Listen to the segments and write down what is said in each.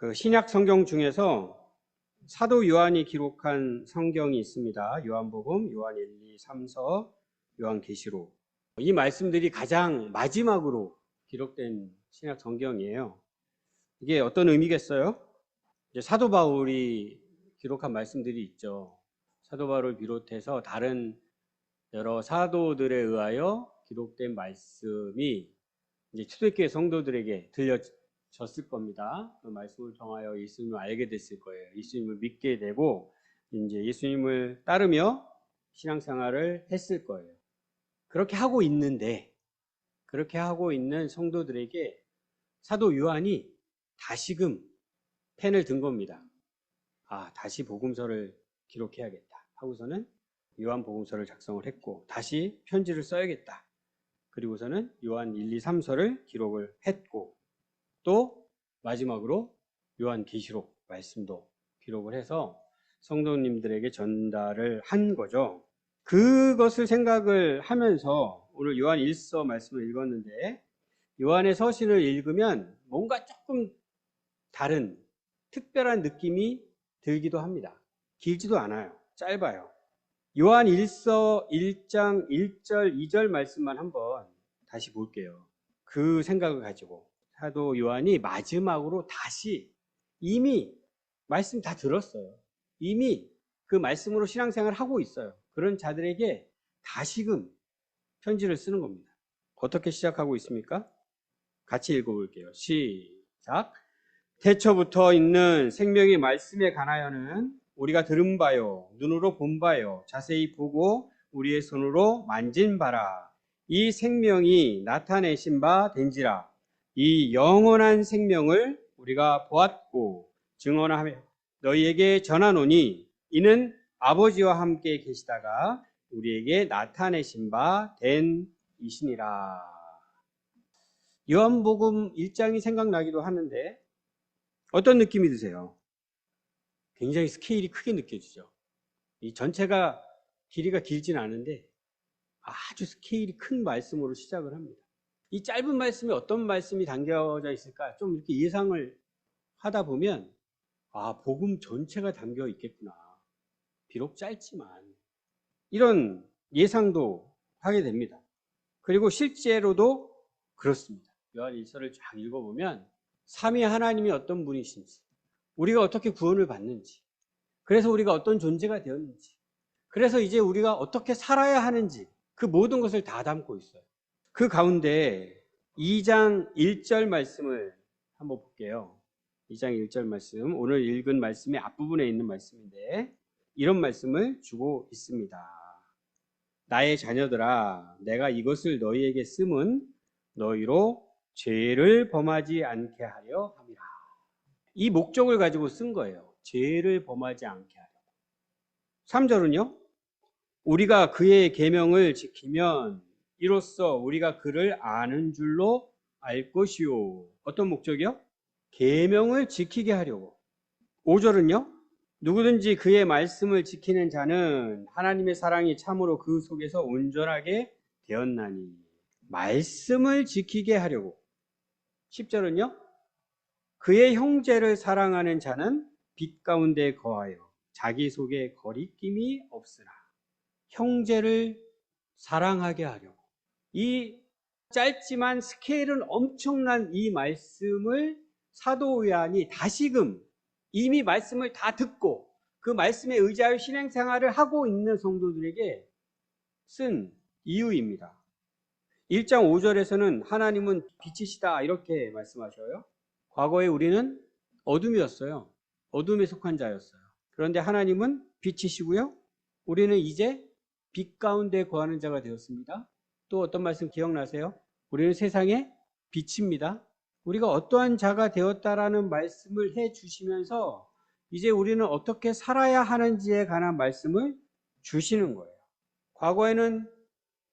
그 신약 성경 중에서 사도 요한이 기록한 성경이 있습니다. 요한복음, 요한 1, 2, 3서, 요한계시록. 이 말씀들이 가장 마지막으로 기록된 신약 성경이에요. 이게 어떤 의미겠어요? 이제 사도 바울이 기록한 말씀들이 있죠. 사도 바울을 비롯해서 다른 여러 사도들에 의하여 기록된 말씀이 이제 초대교회 성도들에게 들려졌을 겁니다. 그 말씀을 통하여 예수님을 알게 됐을 거예요. 예수님을 믿게 되고 이제 예수님을 따르며 신앙생활을 했을 거예요. 그렇게 하고 있는데, 그렇게 하고 있는 성도들에게 사도 요한이 다시금 펜을 든 겁니다. 다시 복음서를 기록해야겠다 하고서는 요한 복음서를 작성을 했고, 다시 편지를 써야겠다. 그리고서는 요한 1, 2, 3서를 기록을 했고, 또 마지막으로 요한계시록 말씀도 기록을 해서 성도님들에게 전달을 한 거죠. 그것을 생각을 하면서 오늘 요한 1서 말씀을 읽었는데, 요한의 서신을 읽으면 뭔가 조금 다른 특별한 느낌이 들기도 합니다. 길지도 않아요. 짧아요. 요한 1서 1장 1절 2절 말씀만 한번 다시 볼게요. 그 생각을 가지고 사도 요한이 마지막으로 다시, 이미 말씀 다 들었어요. 이미 그 말씀으로 신앙생활을 하고 있어요. 그런 자들에게 다시금 편지를 쓰는 겁니다. 어떻게 시작하고 있습니까? 같이 읽어볼게요. 시작. 태초부터 있는 생명의 말씀에 관하여는 우리가 들은 바요, 눈으로 본 바요, 자세히 보고 우리의 손으로 만진 바라. 이 생명이 나타내신 바 된지라. 이 영원한 생명을 우리가 보았고 증언하며 너희에게 전하노니 이는 아버지와 함께 계시다가 우리에게 나타내신 바 된 이시니라. 요한복음 1장이 생각나기도 하는데 어떤 느낌이 드세요? 굉장히 스케일이 크게 느껴지죠. 이 전체가 길이가 길진 않은데 아주 스케일이 큰 말씀으로 시작을 합니다. 이 짧은 말씀에 어떤 말씀이 담겨져 있을까? 좀 이렇게 예상을 하다 보면 복음 전체가 담겨 있겠구나. 비록 짧지만 이런 예상도 하게 됩니다. 그리고 실제로도 그렇습니다. 요한 1서를 쫙 읽어보면 삼위 하나님이 어떤 분이신지, 우리가 어떻게 구원을 받는지, 그래서 우리가 어떤 존재가 되었는지, 그래서 이제 우리가 어떻게 살아야 하는지, 그 모든 것을 다 담고 있어요. 그 가운데 2장 1절 말씀을 한번 볼게요. 2장 1절 말씀, 오늘 읽은 말씀의 앞부분에 있는 말씀인데 이런 말씀을 주고 있습니다. 나의 자녀들아, 내가 이것을 너희에게 씀은 너희로 죄를 범하지 않게 하려 함이라. 이 목적을 가지고 쓴 거예요. 죄를 범하지 않게 하려. 3절은요. 우리가 그의 계명을 지키면 이로써 우리가 그를 아는 줄로 알 것이요. 어떤 목적이요? 계명을 지키게 하려고. 5절은요. 누구든지 그의 말씀을 지키는 자는 하나님의 사랑이 참으로 그 속에서 온전하게 되었나니. 말씀을 지키게 하려고. 10절은요. 그의 형제를 사랑하는 자는 빛 가운데 거하여 자기 속에 거리낌이 없으나. 형제를 사랑하게 하려고. 이 짧지만 스케일은 엄청난 이 말씀을 사도 요한이 다시금 이미 말씀을 다 듣고 그 말씀에 의지하여 신앙생활을 하고 있는 성도들에게 쓴 이유입니다. 1장 5절에서는 하나님은 빛이시다 이렇게 말씀하셔요. 과거에 우리는 어둠이었어요. 어둠에 속한 자였어요. 그런데 하나님은 빛이시고요. 우리는 이제 빛 가운데 거하는 자가 되었습니다. 또 어떤 말씀 기억나세요? 우리는 세상의 빛입니다. 우리가 어떠한 자가 되었다라는 말씀을 해주시면서 이제 우리는 어떻게 살아야 하는지에 관한 말씀을 주시는 거예요. 과거에는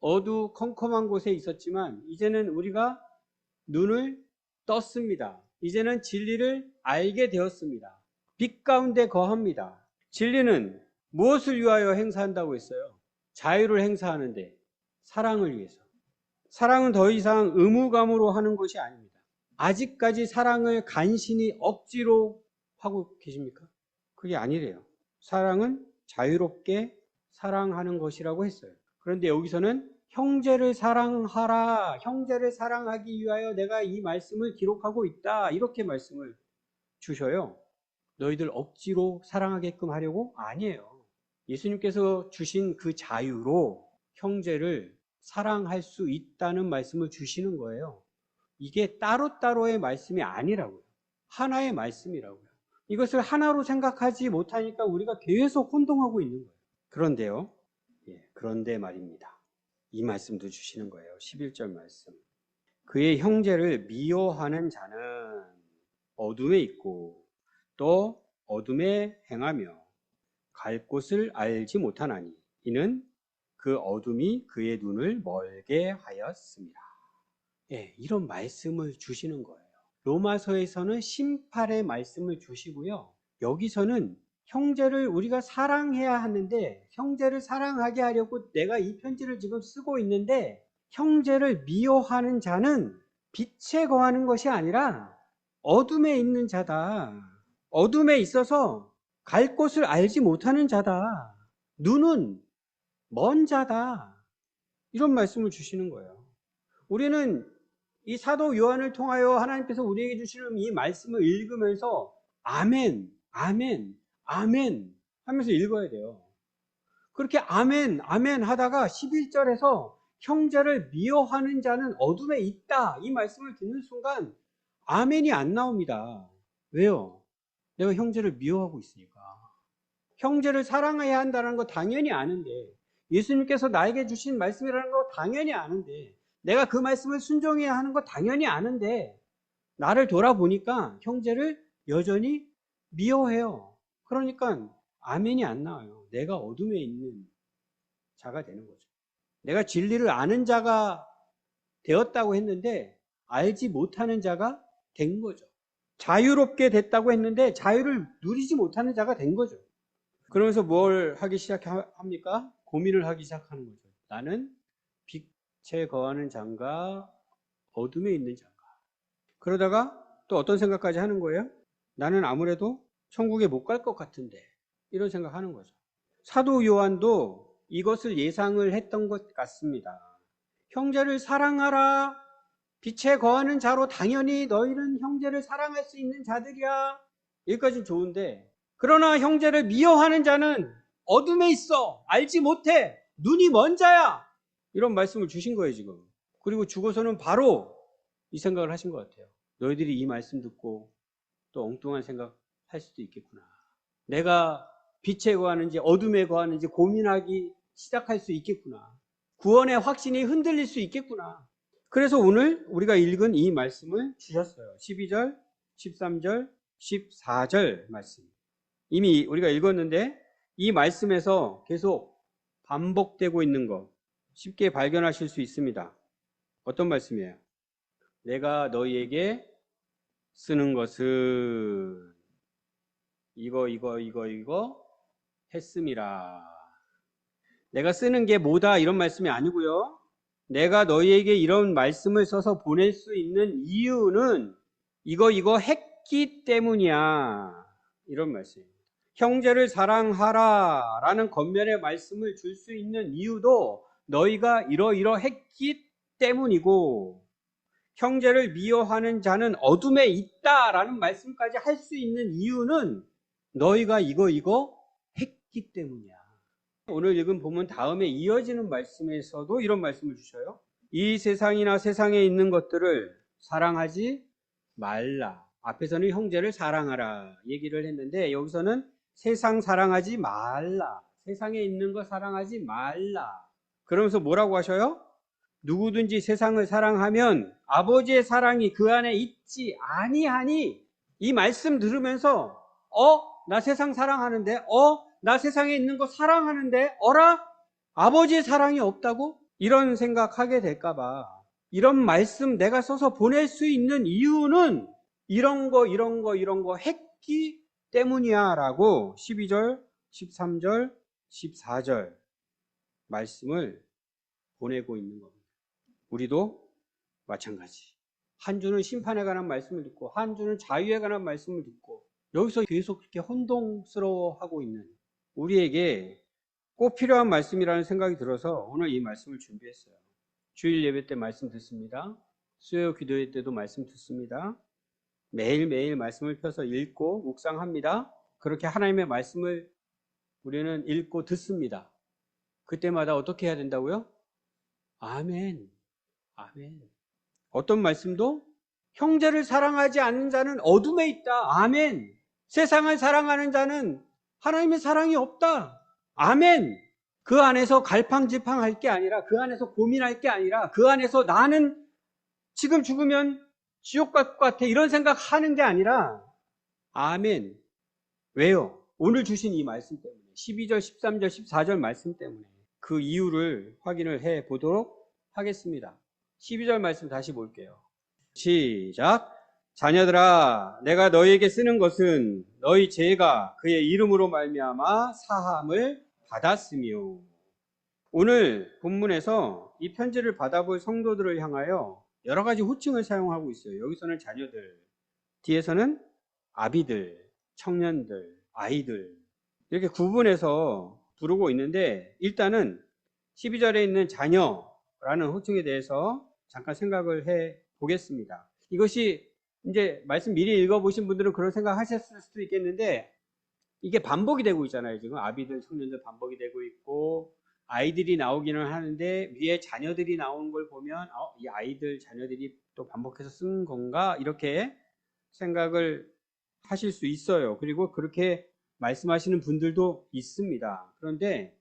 어두컴컴한 곳에 있었지만 이제는 우리가 눈을 떴습니다. 이제는 진리를 알게 되었습니다. 빛 가운데 거합니다. 진리는 무엇을 위하여 행사한다고 했어요? 자유를 행사하는데 사랑을 위해서. 사랑은 더 이상 의무감으로 하는 것이 아닙니다. 아직까지 사랑을 간신히 억지로 하고 계십니까? 그게 아니래요. 사랑은 자유롭게 사랑하는 것이라고 했어요. 그런데 여기서는 형제를 사랑하라, 형제를 사랑하기 위하여 내가 이 말씀을 기록하고 있다, 이렇게 말씀을 주셔요. 너희들 억지로 사랑하게끔 하려고? 아니에요. 예수님께서 주신 그 자유로 형제를 사랑할 수 있다는 말씀을 주시는 거예요. 이게 따로따로의 말씀이 아니라고요. 하나의 말씀이라고요. 이것을 하나로 생각하지 못하니까 우리가 계속 혼동하고 있는 거예요. 그런데요. 그런데 말입니다. 이 말씀도 주시는 거예요. 11절 말씀. 그의 형제를 미워하는 자는 어둠에 있고 또 어둠에 행하며 갈 곳을 알지 못하나니 이는 그 어둠이 그의 눈을 멀게 하였습니다. 이런 말씀을 주시는 거예요. 로마서에서는 심판의 말씀을 주시고요. 여기서는 형제를 우리가 사랑해야 하는데 형제를 사랑하게 하려고 내가 이 편지를 지금 쓰고 있는데 형제를 미워하는 자는 빛에 거하는 것이 아니라 어둠에 있는 자다. 어둠에 있어서 갈 곳을 알지 못하는 자다. 눈은 먼 자다. 이런 말씀을 주시는 거예요. 우리는 이 사도 요한을 통하여 하나님께서 우리에게 주시는 이 말씀을 읽으면서 아멘, 아멘, 아멘 하면서 읽어야 돼요. 그렇게 아멘, 아멘 하다가 11절에서 형제를 미워하는 자는 어둠에 있다, 이 말씀을 듣는 순간 아멘이 안 나옵니다. 왜요? 내가 형제를 미워하고 있으니까. 형제를 사랑해야 한다는 거 당연히 아는데, 예수님께서 나에게 주신 말씀이라는 거 당연히 아는데, 내가 그 말씀을 순종해야 하는 거 당연히 아는데, 나를 돌아보니까 형제를 여전히 미워해요. 그러니까 아멘이 안 나와요. 내가 어둠에 있는 자가 되는 거죠. 내가 진리를 아는 자가 되었다고 했는데 알지 못하는 자가 된 거죠. 자유롭게 됐다고 했는데 자유를 누리지 못하는 자가 된 거죠. 그러면서 뭘 하기 시작합니까? 고민을 하기 시작하는 거죠. 나는 빛에 거하는 자인가 어둠에 있는 자인가. 그러다가 또 어떤 생각까지 하는 거예요? 나는 아무래도 천국에 못 갈 것 같은데, 이런 생각하는 거죠. 사도 요한도 이것을 예상을 했던 것 같습니다. 형제를 사랑하라, 빛에 거하는 자로 당연히 너희는 형제를 사랑할 수 있는 자들이야. 여기까지는 좋은데, 그러나 형제를 미워하는 자는 어둠에 있어, 알지 못해, 눈이 먼 자야, 이런 말씀을 주신 거예요 지금. 그리고 죽어서는 바로 이 생각을 하신 것 같아요. 너희들이 이 말씀 듣고 또 엉뚱한 생각 할 수도 있겠구나. 내가 빛에 거하는지 어둠에 거하는지 고민하기 시작할 수 있겠구나. 구원의 확신이 흔들릴 수 있겠구나. 그래서 오늘 우리가 읽은 이 말씀을 주셨어요. 12절, 13절, 14절 말씀. 이미 우리가 읽었는데 이 말씀에서 계속 반복되고 있는 거 쉽게 발견하실 수 있습니다. 어떤 말씀이에요? 내가 너희에게 쓰는 것은 이거 했음이라. 내가 쓰는 게 뭐다 이런 말씀이 아니고요. 내가 너희에게 이런 말씀을 써서 보낼 수 있는 이유는 이거 했기 때문이야. 이런 말씀입니다. 형제를 사랑하라 라는 겉면의 말씀을 줄 수 있는 이유도 너희가 이러했기 때문이고, 형제를 미워하는 자는 어둠에 있다라는 말씀까지 할 수 있는 이유는 너희가 이거 했기 때문이야. 오늘 읽은 본문 다음에 이어지는 말씀에서도 이런 말씀을 주셔요. 이 세상이나 세상에 있는 것들을 사랑하지 말라. 앞에서는 형제를 사랑하라 얘기를 했는데 여기서는 세상 사랑하지 말라. 세상에 있는 거 사랑하지 말라. 그러면서 뭐라고 하셔요? 누구든지 세상을 사랑하면 아버지의 사랑이 그 안에 있지 아니하니. 이 말씀 들으면서 나 세상 사랑하는데, 나 세상에 있는 거 사랑하는데, 어라? 아버지의 사랑이 없다고? 이런 생각하게 될까봐 이런 말씀 내가 써서 보낼 수 있는 이유는 이런 거 했기 때문이야 라고 12절, 13절, 14절 말씀을 보내고 있는 겁니다. 우리도 마찬가지. 한 주는 심판에 관한 말씀을 듣고 한 주는 자유에 관한 말씀을 듣고 여기서 계속 그렇게 혼동스러워하고 있는 우리에게 꼭 필요한 말씀이라는 생각이 들어서 오늘 이 말씀을 준비했어요. 주일 예배 때 말씀 듣습니다. 수요 기도회 때도 말씀 듣습니다. 매일매일 말씀을 펴서 읽고 묵상합니다. 그렇게 하나님의 말씀을 우리는 읽고 듣습니다. 그때마다 어떻게 해야 된다고요? 아멘. 아멘. 어떤 말씀도 형제를 사랑하지 않는 자는 어둠에 있다. 아멘. 세상을 사랑하는 자는 하나님의 사랑이 없다. 아멘. 그 안에서 갈팡질팡할 게 아니라, 그 안에서 고민할 게 아니라, 그 안에서 나는 지금 죽으면 지옥 갈 것 같아 이런 생각하는 게 아니라 아멘. 왜요? 오늘 주신 이 말씀 때문에 12절, 13절, 14절 말씀 때문에 그 이유를 확인을 해 보도록 하겠습니다. 12절 말씀 다시 볼게요. 시작. 자녀들아 내가 너희에게 쓰는 것은 너희 죄가 그의 이름으로 말미암아 사함을 받았으며. 오늘 본문에서 이 편지를 받아볼 성도들을 향하여 여러 가지 호칭을 사용하고 있어요. 여기서는 자녀들, 뒤에서는 아비들, 청년들, 아이들 이렇게 구분해서 부르고 있는데 일단은 12절에 있는 자녀라는 호칭에 대해서 잠깐 생각을 해 보겠습니다. 이것이 이제 말씀 미리 읽어보신 분들은 그런 생각 하셨을 수도 있겠는데 이게 반복이 되고 있잖아요. 지금 아비들, 청년들 반복이 되고 있고 아이들이 나오기는 하는데 위에 자녀들이 나오는 걸 보면 이 아이들, 자녀들이 또 반복해서 쓴 건가? 이렇게 생각을 하실 수 있어요. 그리고 그렇게 말씀하시는 분들도 있습니다. 그런데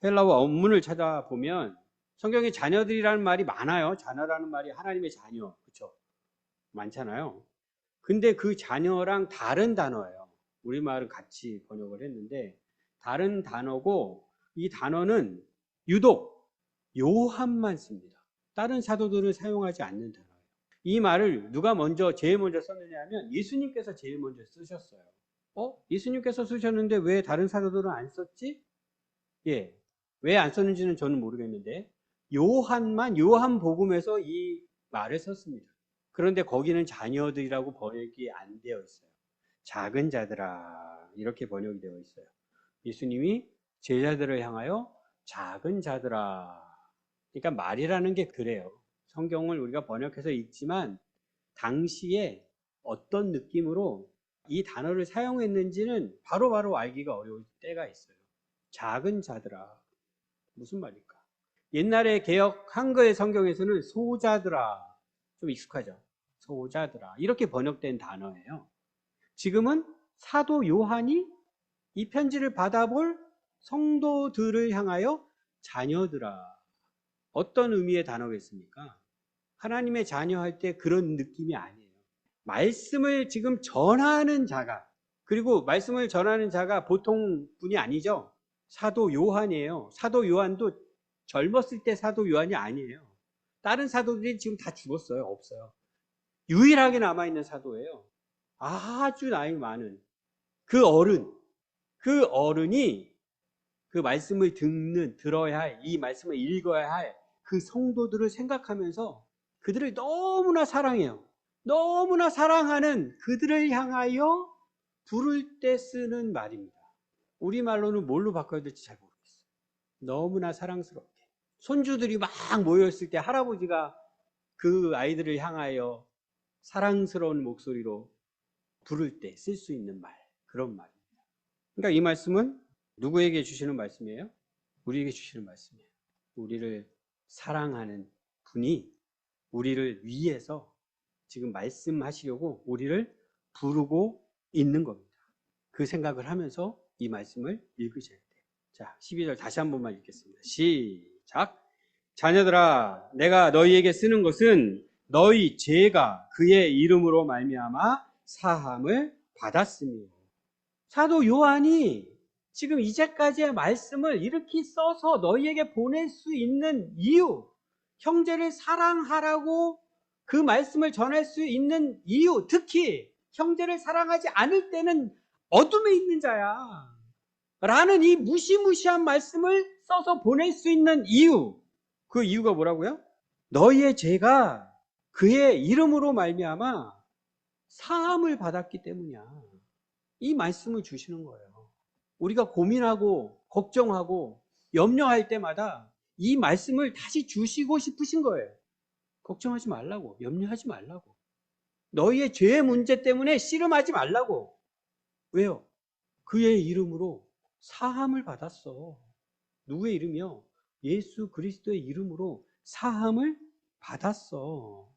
헬라어 원문을 찾아보면 성경에 자녀들이라는 말이 많아요. 자녀라는 말이 하나님의 자녀, 그렇죠? 많잖아요. 근데 그 자녀랑 다른 단어예요. 우리말은 같이 번역을 했는데 다른 단어고 이 단어는 유독 요한만 씁니다. 다른 사도들은 사용하지 않는 단어예요. 이 말을 누가 제일 먼저 썼느냐 하면 예수님께서 제일 먼저 쓰셨어요. 예수님께서 쓰셨는데 왜 다른 사도들은 안 썼지? 예, 왜 안 썼는지는 저는 모르겠는데 요한복음에서 이 말을 썼습니다. 그런데 거기는 자녀들이라고 번역이 안 되어 있어요. 작은 자들아 이렇게 번역이 되어 있어요. 예수님이 제자들을 향하여 작은 자들아. 그러니까 말이라는 게 그래요. 성경을 우리가 번역해서 읽지만 당시에 어떤 느낌으로 이 단어를 사용했는지는 바로바로 알기가 어려울 때가 있어요. 작은 자들아. 무슨 말일까? 옛날에 개역 한글 성경에서는 소자들아. 좀 익숙하죠? 소자들아. 이렇게 번역된 단어예요. 지금은 사도 요한이 이 편지를 받아볼 성도들을 향하여 자녀들아. 어떤 의미의 단어겠습니까? 하나님의 자녀 할 때 그런 느낌이 아니에요. 말씀을 지금 전하는 자가, 그리고 말씀을 전하는 자가 보통 분이 아니죠. 사도 요한이에요. 사도 요한도 젊었을 때 사도 요한이 아니에요. 다른 사도들이 지금 다 죽었어요. 없어요. 유일하게 남아있는 사도예요. 아주 나이 많은 그 어른이 그 말씀을 들어야 할, 이 말씀을 읽어야 할 그 성도들을 생각하면서 그들을 너무나 사랑해요. 너무나 사랑하는 그들을 향하여 부를 때 쓰는 말입니다. 우리말로는 뭘로 바꿔야 될지 잘 모르겠어요. 너무나 사랑스럽게. 손주들이 막 모여있을 때 할아버지가 그 아이들을 향하여 사랑스러운 목소리로 부를 때 쓸 수 있는 말, 그런 말입니다. 그러니까 이 말씀은 누구에게 주시는 말씀이에요? 우리에게 주시는 말씀이에요. 우리를 사랑하는 분이 우리를 위해서 지금 말씀하시려고 우리를 부르고 있는 겁니다. 그 생각을 하면서 이 말씀을 읽으셔야 돼요. 자, 12절 다시 한 번만 읽겠습니다. 시작. 자녀들아 내가 너희에게 쓰는 것은 너희 죄가 그의 이름으로 말미암아 사함을 받았으며. 사도 요한이 지금 이제까지의 말씀을 이렇게 써서 너희에게 보낼 수 있는 이유, 형제를 사랑하라고 그 말씀을 전할 수 있는 이유, 특히 형제를 사랑하지 않을 때는 어둠에 있는 자야 라는 이 무시무시한 말씀을 써서 보낼 수 있는 이유, 그 이유가 뭐라고요? 너희의 죄가 그의 이름으로 말미암아 사함을 받았기 때문이야. 이 말씀을 주시는 거예요. 우리가 고민하고 걱정하고 염려할 때마다 이 말씀을 다시 주시고 싶으신 거예요. 걱정하지 말라고, 염려하지 말라고, 너희의 죄의 문제 때문에 씨름하지 말라고. 왜요? 그의 이름으로 사함을 받았어. 누구의 이름이요? 예수 그리스도의 이름으로 사함을 받았어.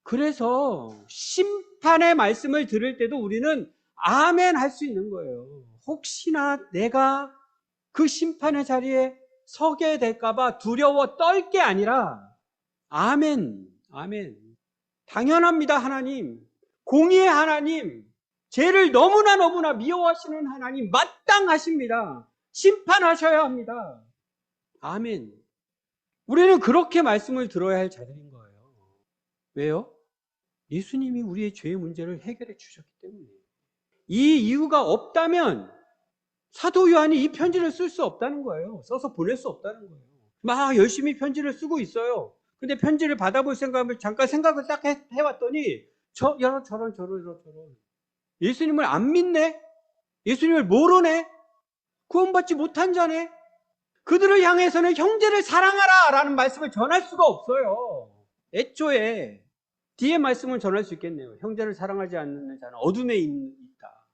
그래서 심판의 말씀을 들을 때도 우리는 아멘 할 수 있는 거예요. 혹시나 내가 그 심판의 자리에 서게 될까봐 두려워 떨 게 아니라 아멘, 아멘. 당연합니다, 하나님. 공의의 하나님, 죄를 너무나 미워하시는 하나님, 마땅하십니다. 심판하셔야 합니다. 아멘. 우리는 그렇게 말씀을 들어야 할 자들인 거예요. 왜요? 예수님이 우리의 죄의 문제를 해결해 주셨기 때문에. 이 이유가 없다면 사도 요한이 이 편지를 쓸 수 없다는 거예요. 써서 보낼 수 없다는 거예요. 막 열심히 편지를 쓰고 있어요. 근데 편지를 받아볼 생각을 잠깐 생각을 딱 해봤더니 저런. 예수님을 안 믿네? 예수님을 모르네? 구원받지 못한 자네? 그들을 향해서는 형제를 사랑하라 라는 말씀을 전할 수가 없어요. 애초에 뒤에 말씀은 전할 수 있겠네요. 형제를 사랑하지 않는 자는 어둠에 있다.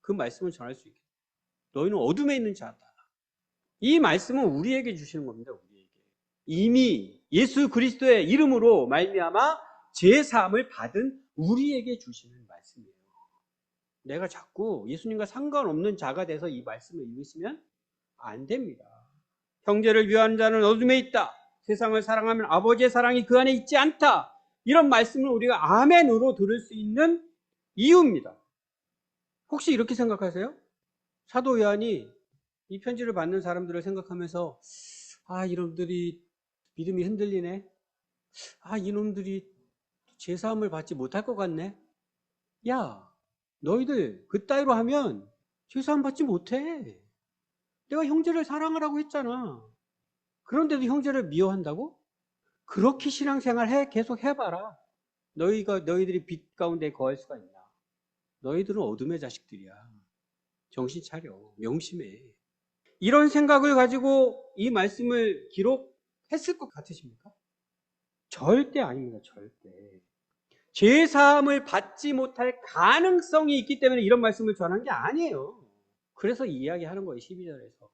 그 말씀을 전할 수 있겠네요. 너희는 어둠에 있는 자다. 이 말씀은 우리에게 주시는 겁니다. 우리에게. 이미 예수 그리스도의 이름으로 말미암아 죄사함을 받은 우리에게 주시는 말씀이에요. 내가 자꾸 예수님과 상관없는 자가 돼서 이 말씀을 읽으시면 안 됩니다. 형제를 위하는 자는 어둠에 있다. 세상을 사랑하면 아버지의 사랑이 그 안에 있지 않다. 이런 말씀을 우리가 아멘으로 들을 수 있는 이유입니다. 혹시 이렇게 생각하세요? 사도 요한이 이 편지를 받는 사람들을 생각하면서 이놈들이 믿음이 흔들리네. 이놈들이 제사함을 받지 못할 것 같네. 야, 너희들 그따위로 하면 제사함 받지 못해. 내가 형제를 사랑하라고 했잖아. 그런데도 형제를 미워한다고? 그렇게 신앙생활 계속 해봐라. 너희들이 빛 가운데 거할 수가 있나? 너희들은 어둠의 자식들이야. 정신 차려. 명심해. 이런 생각을 가지고 이 말씀을 기록했을 것 같으십니까? 절대 아닙니다. 절대. 죄사함을 받지 못할 가능성이 있기 때문에 이런 말씀을 전한 게 아니에요. 그래서 이야기하는 거예요. 12절에서.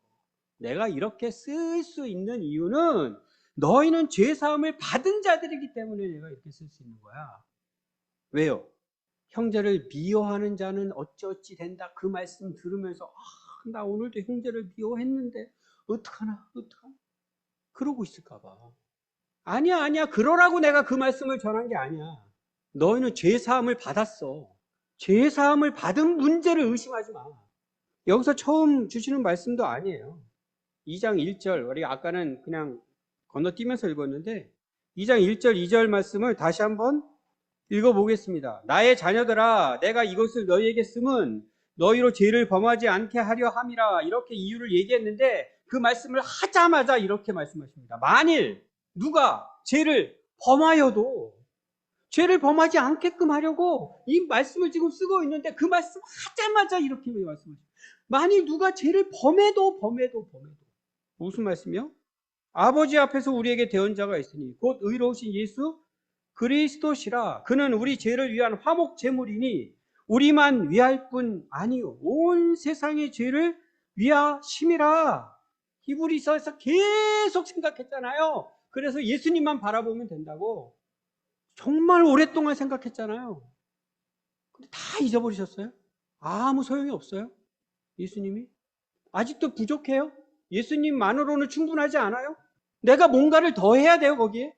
내가 이렇게 쓸 수 있는 이유는 너희는 죄사함을 받은 자들이기 때문에 내가 이렇게 쓸 수 있는 거야. 왜요? 형제를 미워하는 자는 어찌어찌 된다. 그 말씀 들으면서 나 오늘도 형제를 미워했는데 어떡하나 그러고 있을까 봐. 아니야. 그러라고 내가 그 말씀을 전한 게 아니야. 너희는 죄사함을 받았어. 죄사함을 받은 문제를 의심하지 마. 여기서 처음 주시는 말씀도 아니에요. 2장 1절, 우리 아까는 그냥 건너뛰면서 읽었는데 2장 1절, 2절 말씀을 다시 한번 읽어보겠습니다. 나의 자녀들아, 내가 이것을 너희에게 쓰면 너희로 죄를 범하지 않게 하려 함이라. 이렇게 이유를 얘기했는데 그 말씀을 하자마자 이렇게 말씀하십니다. 만일 누가 죄를 범하여도 죄를 범하지 않게끔 하려고 이 말씀을 지금 쓰고 있는데 그 말씀 하자마자 이렇게 말씀하십니다. 만일 누가 죄를 범해도 무슨 말씀이요? 아버지 앞에서 우리에게 대언 자가 있으니 곧 의로우신 예수 그리스도시라. 그는 우리 죄를 위한 화목 제물이니 우리만 위할 뿐 아니요 온 세상의 죄를 위하심이라. 히브리서에서 계속 생각했잖아요. 그래서 예수님만 바라보면 된다고 정말 오랫동안 생각했잖아요. 근데 다 잊어버리셨어요? 아무 소용이 없어요? 예수님이? 아직도 부족해요? 예수님만으로는 충분하지 않아요? 내가 뭔가를 더 해야 돼요, 거기에?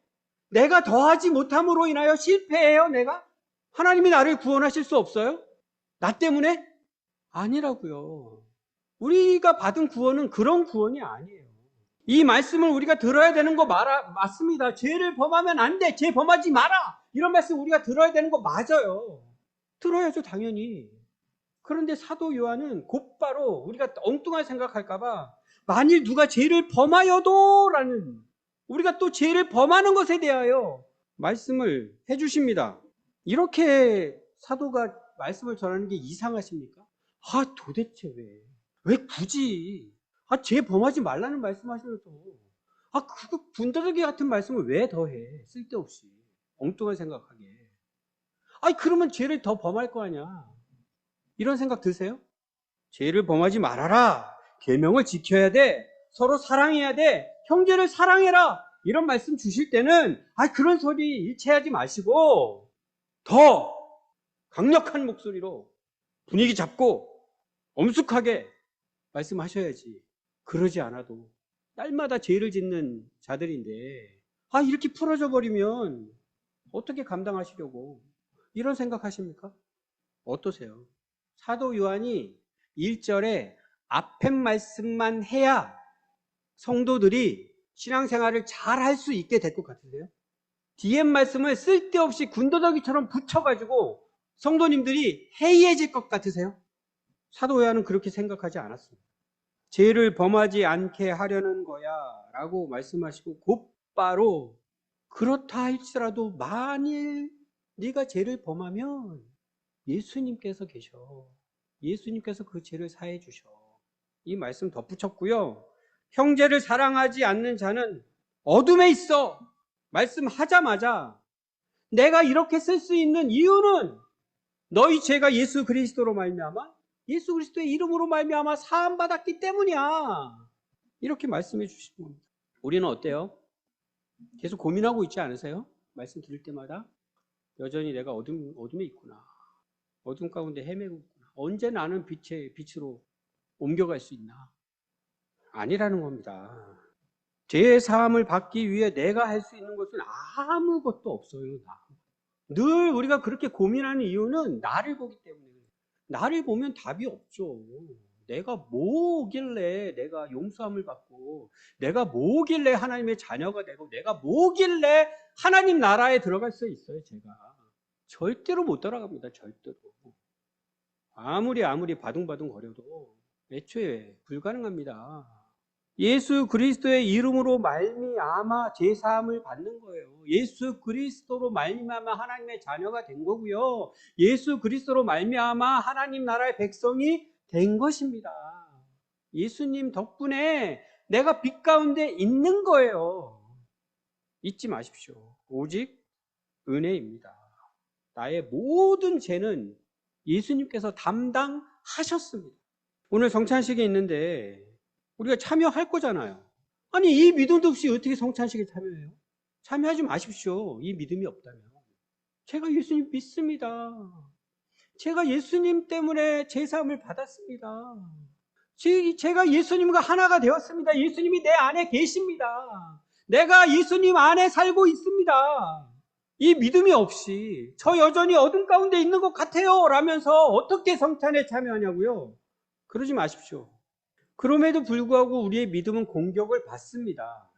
내가 더하지 못함으로 인하여 실패해요, 내가? 하나님이 나를 구원하실 수 없어요? 나 때문에? 아니라고요. 우리가 받은 구원은 그런 구원이 아니에요. 이 말씀을 우리가 들어야 되는 거 맞습니다. 죄를 범하면 안 돼. 죄 범하지 마라. 이런 말씀 우리가 들어야 되는 거 맞아요. 들어야죠, 당연히. 그런데 사도 요한은 곧바로 우리가 엉뚱한 생각할까봐 만일 누가 죄를 범하여도 라는, 우리가 또 죄를 범하는 것에 대하여 말씀을 해주십니다. 이렇게 사도가 말씀을 전하는 게 이상하십니까? 도대체 왜 굳이 죄 범하지 말라는 말씀하시면서 그거 군더더기 같은 말씀을 왜 더해? 쓸데없이 엉뚱한 생각하게. 그러면 죄를 더 범할 거 아니야. 이런 생각 드세요? 죄를 범하지 말아라. 계명을 지켜야 돼. 서로 사랑해야 돼. 형제를 사랑해라. 이런 말씀 주실 때는 그런 소리 일체하지 마시고 더 강력한 목소리로 분위기 잡고 엄숙하게 말씀하셔야지. 그러지 않아도 날마다 죄를 짓는 자들인데 이렇게 풀어져 버리면 어떻게 감당하시려고 이런 생각하십니까? 어떠세요? 사도 요한이 1절에 앞에 말씀만 해야 성도들이 신앙생활을 잘 할 수 있게 될 것 같으세요? 뒤에 말씀을 쓸데없이 군더더기처럼 붙여가지고 성도님들이 해이해질 것 같으세요? 사도 요한은 그렇게 생각하지 않았습니다. 죄를 범하지 않게 하려는 거야 라고 말씀하시고 곧바로 그렇다 할지라도 만일 네가 죄를 범하면 예수님께서 계셔. 예수님께서 그 죄를 사해 주셔. 이 말씀 덧붙였고요. 형제를 사랑하지 않는 자는 어둠에 있어. 말씀하자마자 내가 이렇게 쓸 수 있는 이유는 너희 죄가 예수 그리스도로 말미암아 예수 그리스도의 이름으로 말미암아 사함 받았기 때문이야. 이렇게 말씀해 주시는 겁니다. 우리는 어때요? 계속 고민하고 있지 않으세요? 말씀 들을 때마다 여전히 내가 어둠에 있구나. 어둠 가운데 헤매고 있구나. 언제 나는 빛으로 옮겨갈 수 있나? 아니라는 겁니다. 죄의 사함을 받기 위해 내가 할 수 있는 것은 아무것도 없어요. 늘 우리가 그렇게 고민하는 이유는 나를 보기 때문에. 나를 보면 답이 없죠. 내가 뭐길래 내가 용서함을 받고, 내가 뭐길래 하나님의 자녀가 되고, 내가 뭐길래 하나님 나라에 들어갈 수 있어요, 제가. 절대로 못 들어갑니다, 절대로. 아무리 바둥바둥 거려도 애초에 불가능합니다. 예수 그리스도의 이름으로 말미암아 제사함을 받는 거예요. 예수 그리스도로 말미암아 하나님의 자녀가 된 거고요. 예수 그리스도로 말미암아 하나님 나라의 백성이 된 것입니다. 예수님 덕분에 내가 빛 가운데 있는 거예요. 잊지 마십시오. 오직 은혜입니다. 나의 모든 죄는 예수님께서 담당하셨습니다. 오늘 성찬식이 있는데 우리가 참여할 거잖아요. 이 믿음도 없이 어떻게 성찬식에 참여해요? 참여하지 마십시오. 이 믿음이 없다면. 제가 예수님 믿습니다. 제가 예수님 때문에 제사함을 받았습니다. 제가 예수님과 하나가 되었습니다. 예수님이 내 안에 계십니다. 내가 예수님 안에 살고 있습니다. 이 믿음이 없이 저 여전히 어둠 가운데 있는 것 같아요 라면서 어떻게 성찬에 참여하냐고요? 그러지 마십시오. 그럼에도 불구하고 우리의 믿음은 공격을 받습니다.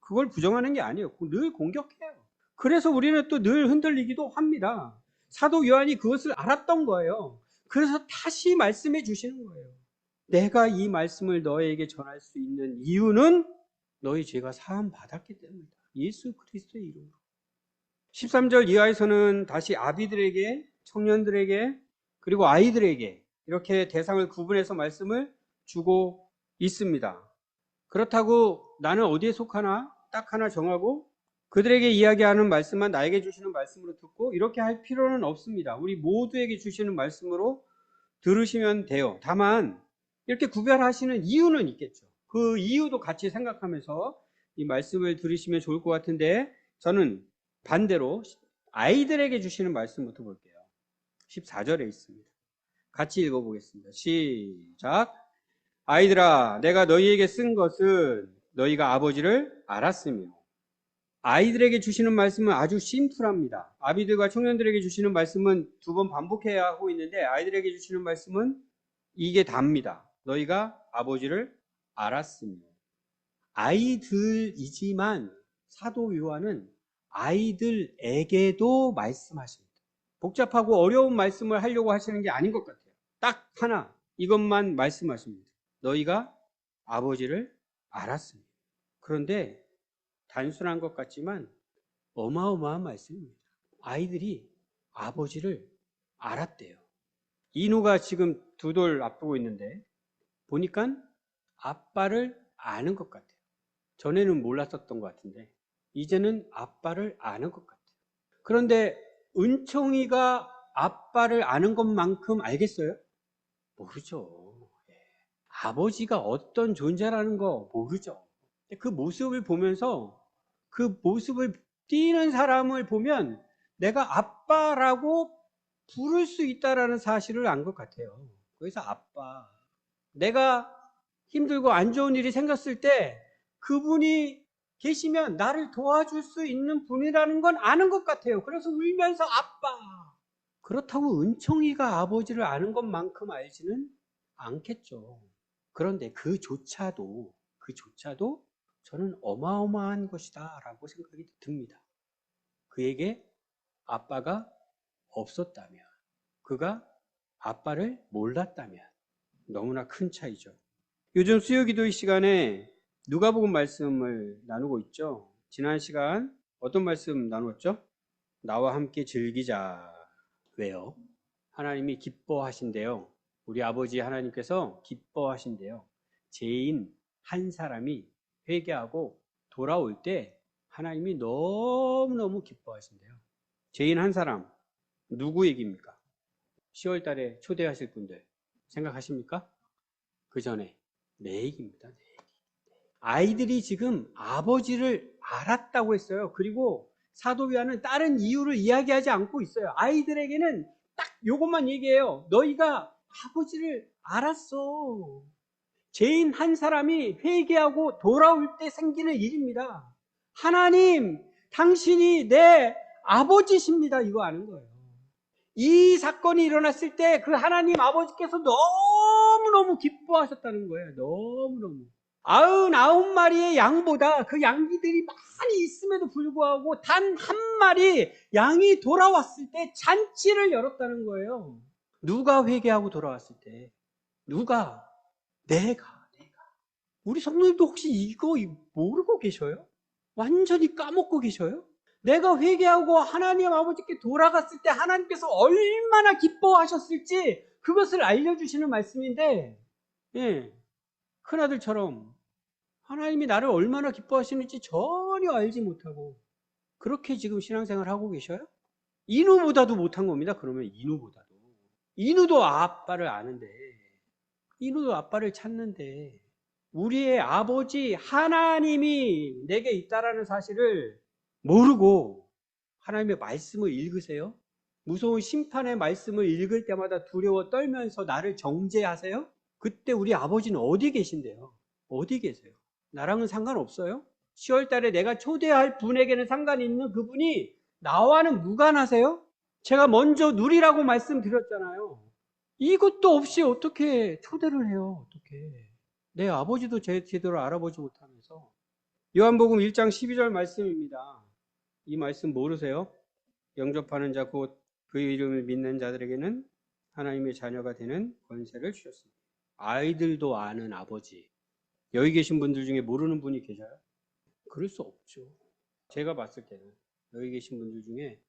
그걸 부정하는 게 아니에요. 늘 공격해요. 그래서 우리는 또 늘 흔들리기도 합니다. 사도 요한이 그것을 알았던 거예요. 그래서 다시 말씀해 주시는 거예요. 내가 이 말씀을 너에게 전할 수 있는 이유는 너희 죄가 사함 받았기 때문이다. 예수 그리스도의 이름으로. 13절 이하에서는 다시 아비들에게, 청년들에게, 그리고 아이들에게 이렇게 대상을 구분해서 말씀을 주고 있습니다. 그렇다고 나는 어디에 속하나 딱 하나 정하고 그들에게 이야기하는 말씀만 나에게 주시는 말씀으로 듣고 이렇게 할 필요는 없습니다. 우리 모두에게 주시는 말씀으로 들으시면 돼요. 다만 이렇게 구별하시는 이유는 있겠죠. 그 이유도 같이 생각하면서 이 말씀을 들으시면 좋을 것 같은데 저는 반대로 아이들에게 주시는 말씀부터 볼게요. 14절에 있습니다. 같이 읽어보겠습니다. 시작. 아이들아, 내가 너희에게 쓴 것은 너희가 아버지를 알았으며. 아이들에게 주시는 말씀은 아주 심플합니다. 아비들과 청년들에게 주시는 말씀은 2번 반복해야 하고 있는데 아이들에게 주시는 말씀은 이게 답니다. 너희가 아버지를 알았으며. 아이들이지만 사도 요한은 아이들에게도 말씀하십니다. 복잡하고 어려운 말씀을 하려고 하시는 게 아닌 것 같아요. 딱 하나, 이것만 말씀하십니다. 너희가 아버지를 알았습니다. 그런데 단순한 것 같지만 어마어마한 말씀입니다. 아이들이 아버지를 알았대요. 인우가 지금 두 돌 앞두고 있는데 보니까 아빠를 아는 것 같아요. 전에는 몰랐었던 것 같은데 이제는 아빠를 아는 것 같아요. 그런데 은총이가 아빠를 아는 것만큼 알겠어요? 모르죠. 아버지가 어떤 존재라는 거 모르죠. 그 모습을 보면서 그 모습을 띄는 사람을 보면 내가 아빠라고 부를 수 있다라는 사실을 안 것 같아요. 그래서 아빠. 내가 힘들고 안 좋은 일이 생겼을 때 그분이 계시면 나를 도와줄 수 있는 분이라는 건 아는 것 같아요. 그래서 울면서 아빠. 그렇다고 은총이가 아버지를 아는 것만큼 알지는 않겠죠. 그런데 그조차도 저는 어마어마한 것이다 라고 생각이 듭니다. 그에게 아빠가 없었다면, 그가 아빠를 몰랐다면 너무나 큰 차이죠. 요즘 수요기도의 시간에 누가복음 말씀을 나누고 있죠. 지난 시간 어떤 말씀 나누었죠? 나와 함께 즐기자. 왜요? 하나님이 기뻐하신대요. 우리 아버지 하나님께서 기뻐하신대요. 죄인 한 사람이 회개하고 돌아올 때 하나님이 너무너무 기뻐하신대요. 죄인 한 사람, 누구 얘기입니까? 10월 달에 초대하실 분들 생각하십니까? 그 전에 내 얘기입니다. 내 얘기. 아이들이 지금 아버지를 알았다고 했어요. 그리고 사도 요한은 다른 이유를 이야기하지 않고 있어요. 아이들에게는 딱 이것만 얘기해요. 너희가 아버지를 알았어. 죄인 한 사람이 회개하고 돌아올 때 생기는 일입니다. 하나님, 당신이 내 아버지십니다. 이거 아는 거예요. 이 사건이 일어났을 때 그 하나님 아버지께서 너무너무 기뻐하셨다는 거예요. 너무너무. 99마리의 양보다 그 양기들이 많이 있음에도 불구하고 단 한 마리 양이 돌아왔을 때 잔치를 열었다는 거예요. 누가 회개하고 돌아왔을 때? 누가? 내가. 우리 성도님도 혹시 이거 모르고 계셔요? 완전히 까먹고 계셔요? 내가 회개하고 하나님 아버지께 돌아갔을 때 하나님께서 얼마나 기뻐하셨을지 그것을 알려주시는 말씀인데, 예, 큰아들처럼 하나님이 나를 얼마나 기뻐하시는지 전혀 알지 못하고 그렇게 지금 신앙생활 하고 계셔요? 인우보다도 못한 겁니다. 그러면 인우보다도. 인우도 아빠를 아는데, 인우도 아빠를 찾는데, 우리의 아버지 하나님이 내게 있다라는 사실을 모르고 하나님의 말씀을 읽으세요? 무서운 심판의 말씀을 읽을 때마다 두려워 떨면서 나를 정죄하세요? 그때 우리 아버지는 어디 계신데요? 어디 계세요? 나랑은 상관없어요? 10월 달에 내가 초대할 분에게는 상관이 있는 그분이 나와는 무관하세요? 제가 먼저 누리라고 말씀드렸잖아요. 이것도 없이 어떻게 초대를 해요? 어떻게? 내 아버지도 제대로 알아보지 못하면서. 요한복음 1장 12절 말씀입니다. 이 말씀 모르세요? 영접하는 자 곧 그의 이름을 믿는 자들에게는 하나님의 자녀가 되는 권세를 주셨습니다. 아이들도 아는 아버지. 여기 계신 분들 중에 모르는 분이 계셔요? 그럴 수 없죠. 제가 봤을 때는 여기 계신 분들 중에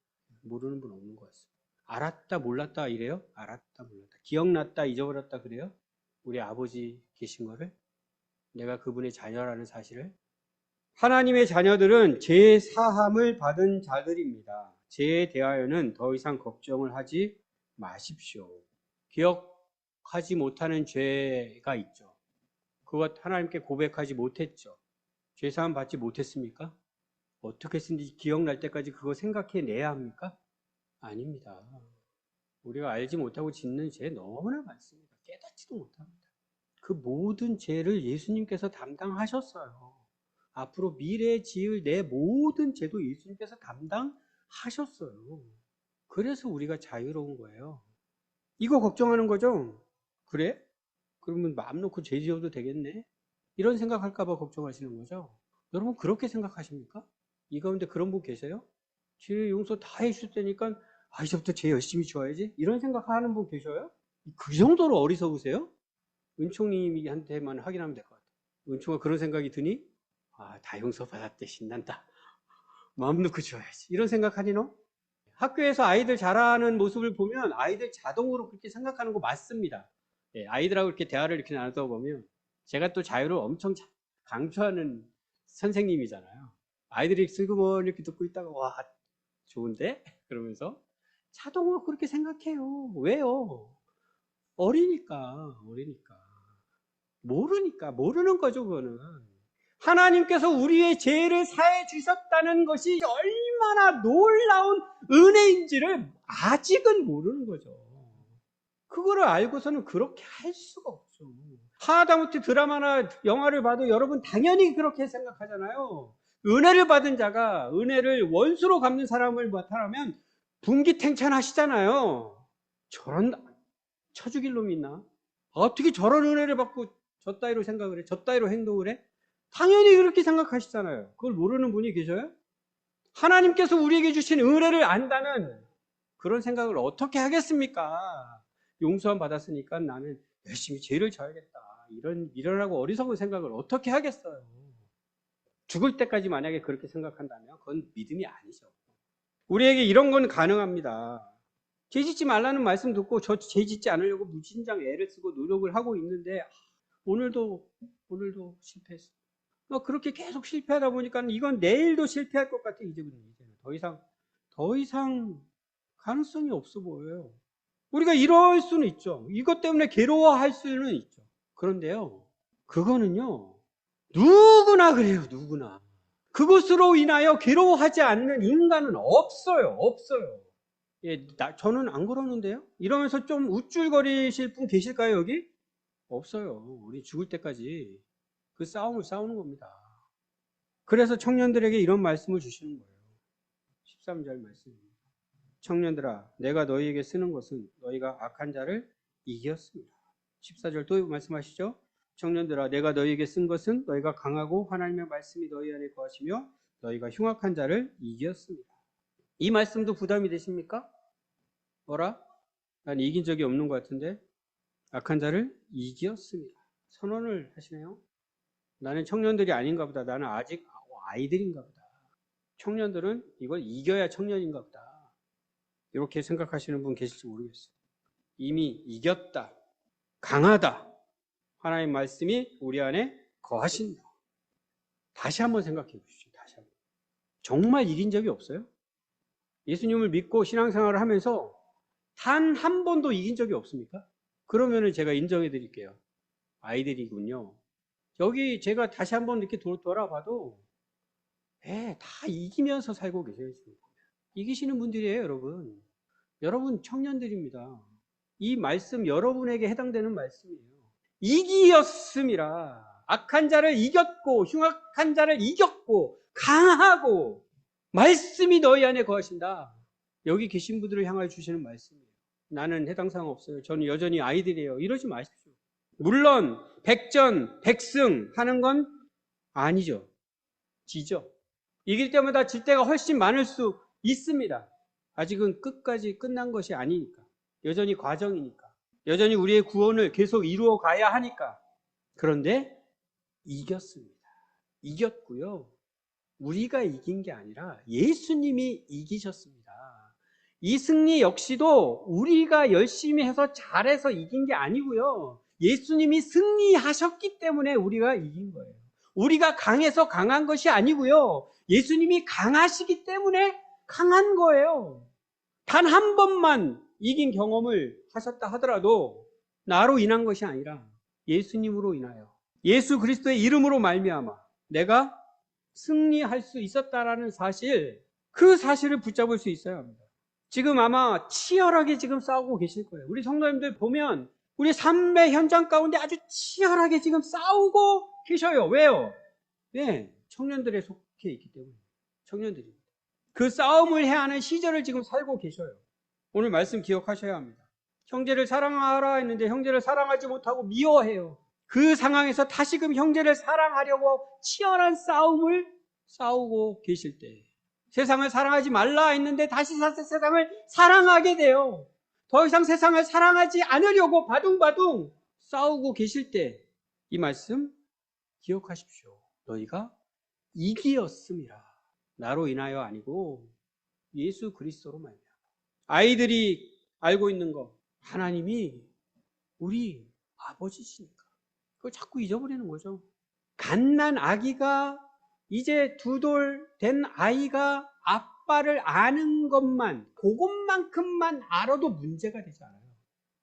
모르는 분 없는 것 같습니다. 알았다 몰랐다 이래요? 알았다 몰랐다. 기억났다 잊어버렸다 그래요? 우리 아버지 계신 거를? 내가 그분의 자녀라는 사실을? 하나님의 자녀들은 죄 사함을 받은 자들입니다. 죄에 대하여는 더 이상 걱정을 하지 마십시오. 기억하지 못하는 죄가 있죠. 그것 하나님께 고백하지 못했죠. 죄 사함 받지 못했습니까? 어떻게 했는지 기억날 때까지 그거 생각해내야 합니까? 아닙니다. 우리가 알지 못하고 짓는 죄 너무나 많습니다. 깨닫지도 못합니다. 그 모든 죄를 예수님께서 담당하셨어요. 앞으로 미래에 지을 내 모든 죄도 예수님께서 담당하셨어요. 그래서 우리가 자유로운 거예요. 이거 걱정하는 거죠? 그래? 그러면 마음 놓고 죄 지어도 되겠네? 이런 생각할까 봐 걱정하시는 거죠? 여러분 그렇게 생각하십니까? 이 가운데 그런 분 계세요? 죄 용서 다 해줄 테니까 이제부터 죄 열심히 지어야지? 이런 생각하는 분 계셔요? 그 정도로 어리석으세요? 은총님한테만 확인하면 될 것 같아요. 은총아 그런 생각이 드니? 다 용서 받았대 신난다. 마음 놓고 줘야지. 이런 생각하니 너? 학교에서 아이들 잘하는 모습을 보면 아이들 자동으로 그렇게 생각하는 거 맞습니다. 예, 아이들하고 이렇게 대화를 이렇게 나누다 보면 제가 또 자유를 엄청 강조하는 선생님이잖아요. 아이들이 슬그머니 이렇게 듣고 있다가 와 좋은데? 그러면서 자동으로 그렇게 생각해요. 왜요? 어리니까. 모르는 거죠, 그거는. 하나님께서 우리의 죄를 사해 주셨다는 것이 얼마나 놀라운 은혜인지를 아직은 모르는 거죠. 그거를 알고서는 그렇게 할 수가 없죠. 하다못해 드라마나 영화를 봐도 여러분 당연히 그렇게 생각하잖아요. 은혜를 받은 자가 은혜를 원수로 갚는 사람을 나타나면 분기탱찬하시잖아요. 저런 쳐 죽일 놈이 있나? 어떻게 저런 은혜를 받고 저 따위로 생각을 해? 저 따위로 행동을 해? 당연히 그렇게 생각하시잖아요. 그걸 모르는 분이 계셔요? 하나님께서 우리에게 주신 은혜를 안다면 그런 생각을 어떻게 하겠습니까? 용서함 받았으니까 나는 열심히 죄를 져야겠다. 이러라고 어리석은 생각을 어떻게 하겠어요? 죽을 때까지 만약에 그렇게 생각한다면 그건 믿음이 아니죠. 우리에게 이런 건 가능합니다. 죄 짓지 말라는 말씀 듣고 저 죄 짓지 않으려고 무진장 애를 쓰고 노력을 하고 있는데 오늘도 실패했어. 그렇게 계속 실패하다 보니까 이건 내일도 실패할 것 같아. 이제는 더 이상 가능성이 없어 보여요. 우리가 이럴 수는 있죠. 이것 때문에 괴로워할 수는 있죠. 그런데요, 그거는요, 누구나 그래요, 누구나. 그것으로 인하여 괴로워하지 않는 인간은 없어요. 예, 저는 안 그러는데요? 이러면서 좀 우쭐거리실 분 계실까요, 여기? 없어요. 우리 죽을 때까지 그 싸움을 싸우는 겁니다. 그래서 청년들에게 이런 말씀을 주시는 거예요. 13절 말씀입니다. 청년들아, 내가 너희에게 쓰는 것은 너희가 악한 자를 이겼습니다. 14절 또 말씀하시죠. 청년들아, 내가 너희에게 쓴 것은 너희가 강하고 하나님의 말씀이 너희 안에 거하시며 너희가 흉악한 자를 이겼습니다. 이 말씀도 부담이 되십니까? 뭐라? 난 이긴 적이 없는 것 같은데 악한 자를 이겼습니다. 선언을 하시네요. 나는 청년들이 아닌가 보다. 나는 아직 아이들인가 보다. 청년들은 이걸 이겨야 청년인가 보다. 이렇게 생각하시는 분 계실지 모르겠어요. 이미 이겼다. 강하다. 하나님 말씀이 우리 안에 거하신다. 다시 한번 생각해 보십시오. 다시 한번. 정말 이긴 적이 없어요? 예수님을 믿고 신앙생활을 하면서 단 한 번도 이긴 적이 없습니까? 그러면은 제가 인정해 드릴게요. 아이들이군요. 여기 제가 다시 한번 이렇게 돌아봐도 다 이기면서 살고 계세요. 이기시는 분들이에요, 여러분. 여러분 청년들입니다. 이 말씀 여러분에게 해당되는 말씀이에요. 이기었음이라. 악한 자를 이겼고 흉악한 자를 이겼고 강하고 말씀이 너희 안에 거하신다. 여기 계신 분들을 향하여 주시는 말씀이에요. 나는 해당 사항 없어요. 저는 여전히 아이들이에요. 이러지 마십시오. 물론 백전 백승 하는 건 아니죠. 지죠. 이길 때마다 질 때가 훨씬 많을 수 있습니다. 아직은 끝까지 끝난 것이 아니니까. 여전히 과정이니까. 여전히 우리의 구원을 계속 이루어 가야 하니까. 그런데 이겼습니다. 이겼고요. 우리가 이긴 게 아니라 예수님이 이기셨습니다. 이 승리 역시도 우리가 열심히 해서 잘해서 이긴 게 아니고요. 예수님이 승리하셨기 때문에 우리가 이긴 거예요. 우리가 강해서 강한 것이 아니고요. 예수님이 강하시기 때문에 강한 거예요. 단 한 번만 이긴 경험을 하셨다 하더라도 나로 인한 것이 아니라 예수님으로 인하여 예수 그리스도의 이름으로 말미암아 내가 승리할 수 있었다라는 사실, 그 사실을 붙잡을 수 있어야 합니다. 지금 아마 치열하게 지금 싸우고 계실 거예요. 우리 성도님들 보면 우리 삶의 현장 가운데 아주 치열하게 지금 싸우고 계셔요. 왜요? 네, 청년들에 속해 있기 때문에. 청년들입니다. 그 싸움을 해야 하는 시절을 지금 살고 계셔요. 오늘 말씀 기억하셔야 합니다. 형제를 사랑하라 했는데 형제를 사랑하지 못하고 미워해요. 그 상황에서 다시금 형제를 사랑하려고 치열한 싸움을 싸우고 계실 때, 세상을 사랑하지 말라 했는데 다시 세상을 사랑하게 돼요. 더 이상 세상을 사랑하지 않으려고 바둥바둥 싸우고 계실 때 이 말씀 기억하십시오. 너희가 이기었음이라. 나로 인하여 아니고 예수 그리스도로 말미암아. 아이들이 알고 있는 거, 하나님이 우리 아버지시니까. 그걸 자꾸 잊어버리는 거죠. 갓난 아기가, 이제 2돌 된 아이가 아빠를 아는 것만, 그것만큼만 알아도 문제가 되지 않아요.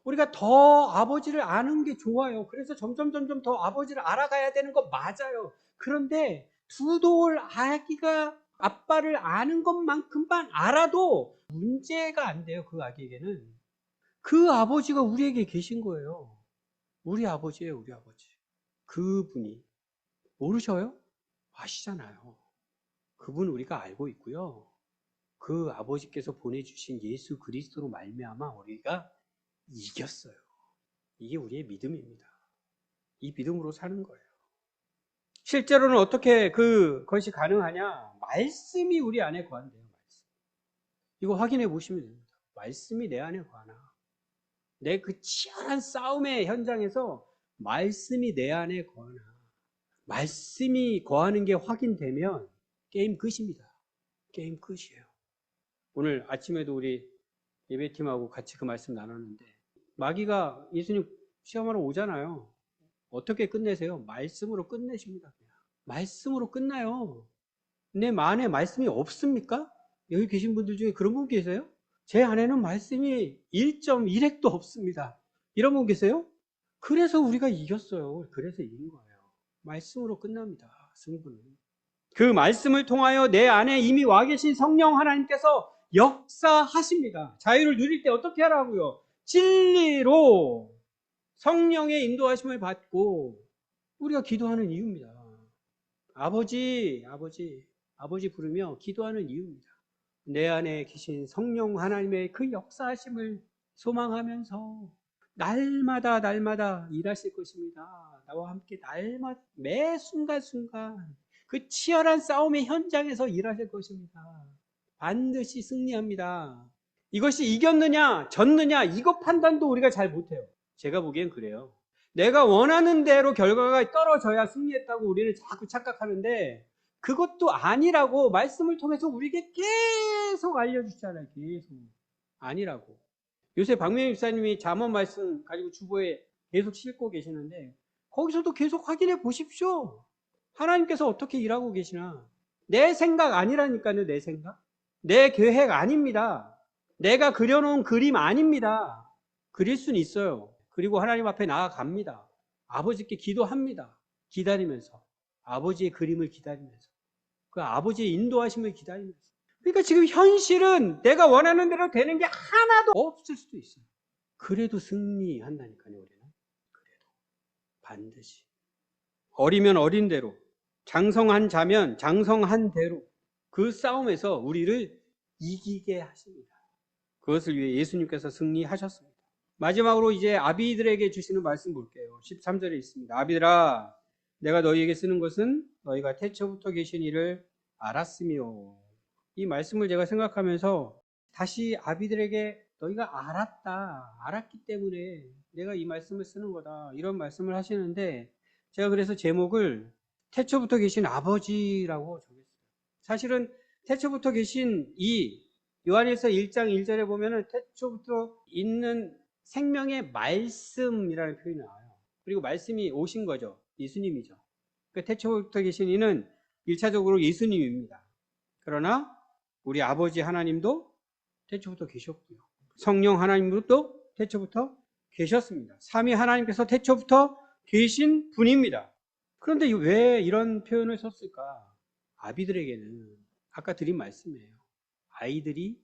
우리가 더 아버지를 아는 게 좋아요. 그래서 점점 더 아버지를 알아가야 되는 거 맞아요. 그런데 2돌 아기가 아빠를 아는 것만큼만 알아도 문제가 안 돼요. 그 아기에게는. 그 아버지가 우리에게 계신 거예요. 우리 아버지예요. 우리 아버지. 그분이. 모르셔요? 아시잖아요. 그분 우리가 알고 있고요. 그 아버지께서 보내주신 예수 그리스도로 말미암아 우리가 이겼어요. 이게 우리의 믿음입니다. 이 믿음으로 사는 거예요. 실제로는 어떻게 그것이 가능하냐? 말씀이 우리 안에 거한대요. 말씀. 이거 확인해 보시면 됩니다. 말씀이 내 안에 거하나? 내 그 치열한 싸움의 현장에서 말씀이 내 안에 거하나? 말씀이 거하는 게 확인되면 게임 끝입니다. 게임 끝이에요. 오늘 아침에도 우리 예배팀하고 같이 그 말씀 나눴는데, 마귀가 예수님 시험하러 오잖아요. 어떻게 끝내세요? 말씀으로 끝내십니다. 그냥. 말씀으로 끝나요. 내 안에 말씀이 없습니까? 여기 계신 분들 중에 그런 분 계세요? 제 안에는 말씀이 1.1핵도 없습니다. 이런 분 계세요? 그래서 우리가 이겼어요. 그래서 이긴 거예요. 말씀으로 끝납니다. 승부는. 그 말씀을 통하여 내 안에 이미 와 계신 성령 하나님께서 역사하십니다. 자유를 누릴 때 어떻게 하라고요? 진리로 성령의 인도하심을 받고 우리가 기도하는 이유입니다. 아버지 부르며 기도하는 이유입니다. 내 안에 계신 성령 하나님의 그 역사하심을 소망하면서 날마다 일하실 것입니다. 나와 함께 날마다 매 순간순간 그 치열한 싸움의 현장에서 일하실 것입니다. 반드시 승리합니다. 이것이 이겼느냐 졌느냐 이거 판단도 우리가 잘 못해요. 제가 보기엔 그래요. 내가 원하는 대로 결과가 떨어져야 승리했다고 우리는 자꾸 착각하는데 그것도 아니라고 말씀을 통해서 우리에게 계속 알려주잖아요. 계속. 아니라고. 요새 박명희 집사님이 잠언 말씀 가지고 주보에 계속 싣고 계시는데 거기서도 계속 확인해 보십시오. 하나님께서 어떻게 일하고 계시나. 내 생각 아니라니까요. 내 생각. 내 계획 아닙니다. 내가 그려놓은 그림 아닙니다. 그릴 수는 있어요. 그리고 하나님 앞에 나아갑니다. 아버지께 기도합니다. 기다리면서. 아버지의 그림을 기다리면서. 그 아버지의 인도하심을 기다리면서. 그러니까 지금 현실은 내가 원하는 대로 되는 게 하나도 없을 수도 있어요. 그래도 승리한다니까요, 우리는. 그래도. 반드시. 어리면 어린 대로, 장성한 자면 장성한 대로 그 싸움에서 우리를 이기게 하십니다. 그것을 위해 예수님께서 승리하셨습니다. 마지막으로 이제 아비들에게 주시는 말씀 볼게요. 13절에 있습니다. 아비들아, 내가 너희에게 쓰는 것은 너희가 태초부터 계신 이를 알았으며. 이 말씀을 제가 생각하면서 다시 아비들에게 너희가 알았기 때문에 내가 이 말씀을 쓰는 거다. 이런 말씀을 하시는데 제가 그래서 제목을 태초부터 계신 아버지라고 정했어요. 사실은 태초부터 계신 이 요한일서 1장 1절에 보면은 태초부터 있는 생명의 말씀이라는 표현이 나와요. 그리고 말씀이 오신 거죠. 예수님이죠. 그 태초부터 계신 이는 1차적으로 예수님입니다. 그러나 우리 아버지 하나님도 태초부터 계셨고요. 성령 하나님도 태초부터 계셨습니다. 삼위 하나님께서 태초부터 계신 분입니다. 그런데 왜 이런 표현을 썼을까? 아비들에게는 아까 드린 말씀이에요. 아이들이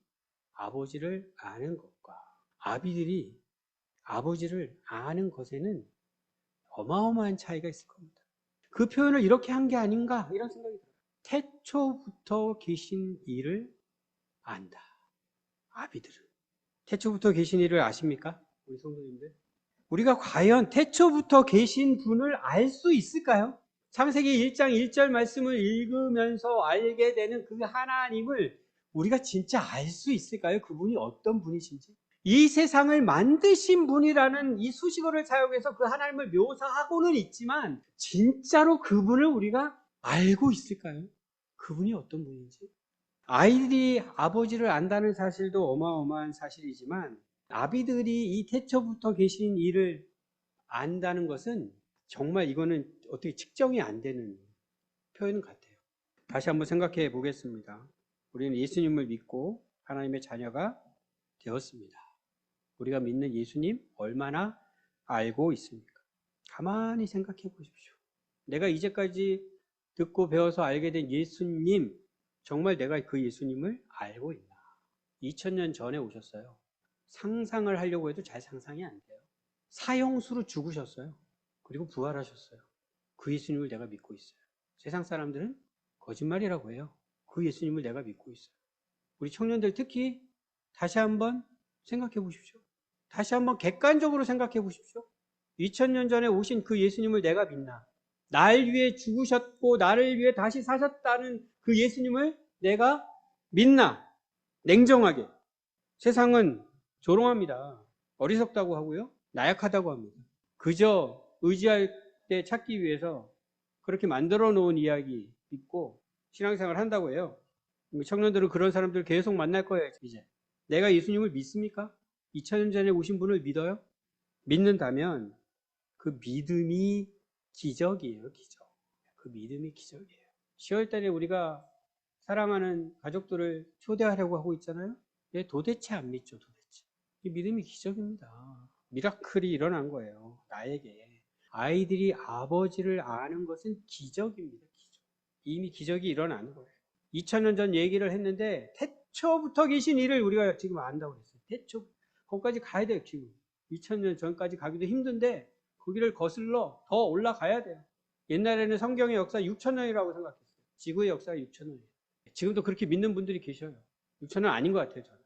아버지를 아는 것과 아비들이 아버지를 아는 것에는 어마어마한 차이가 있을 겁니다. 그 표현을 이렇게 한 게 아닌가 이런 생각이 들어요. 태초부터 계신 이를 안다. 아비들은. 태초부터 계신 이를 아십니까? 우리 성도님들. 우리가 과연 태초부터 계신 분을 알 수 있을까요? 창세기 1장 1절 말씀을 읽으면서 알게 되는 그 하나님을 우리가 진짜 알 수 있을까요? 그분이 어떤 분이신지. 이 세상을 만드신 분이라는 이 수식어를 사용해서 그 하나님을 묘사하고는 있지만 진짜로 그분을 우리가 알고 있을까요? 그분이 어떤 분인지. 아이들이 아버지를 안다는 사실도 어마어마한 사실이지만 아비들이 이 태초부터 계신 이를 안다는 것은 정말 이거는 어떻게 측정이 안 되는 표현 같아요. 다시 한번 생각해 보겠습니다. 우리는 예수님을 믿고 하나님의 자녀가 되었습니다. 우리가 믿는 예수님 얼마나 알고 있습니까? 가만히 생각해 보십시오. 내가 이제까지 듣고 배워서 알게 된 예수님, 정말 내가 그 예수님을 알고 있나? 2000년 전에 오셨어요. 상상을 하려고 해도 잘 상상이 안 돼요. 사형수로 죽으셨어요. 그리고 부활하셨어요. 그 예수님을 내가 믿고 있어요. 세상 사람들은 거짓말이라고 해요. 그 예수님을 내가 믿고 있어요. 우리 청년들 특히 다시 한번 생각해 보십시오. 다시 한번 객관적으로 생각해 보십시오. 2000년 전에 오신 그 예수님을 내가 믿나? 날 위해 죽으셨고 나를 위해 다시 사셨다는 그 예수님을 내가 믿나? 냉정하게. 세상은 조롱합니다. 어리석다고 하고요. 나약하다고 합니다. 그저 의지할 때 찾기 위해서 그렇게 만들어 놓은 이야기 믿고 신앙생활 한다고 해요. 청년들은 그런 사람들 계속 만날 거예요. 이제 내가 예수님을 믿습니까? 2000년 전에 오신 분을 믿어요? 믿는다면 그 믿음이 기적이에요. 기적. 그 믿음이 기적이에요. 10월 달에 우리가 사랑하는 가족들을 초대하려고 하고 있잖아요. 예, 도대체 안 믿죠. 도대체. 이 믿음이 기적입니다. 미라클이 일어난 거예요. 나에게. 아이들이 아버지를 아는 것은 기적입니다. 기적. 이미 기적이 일어나는 거예요. 2000년 전 얘기를 했는데 태초부터 계신 이를 우리가 지금 안다고 했어요. 태초. 거기까지 가야 돼요. 지금. 2000년 전까지 가기도 힘든데 거기를 거슬러 더 올라가야 돼요. 옛날에는 성경의 역사 6000년이라고 생각했어요. 지구의 역사가 6000년이에요. 지금도 그렇게 믿는 분들이 계셔요. 6000년 아닌 것 같아요. 저는.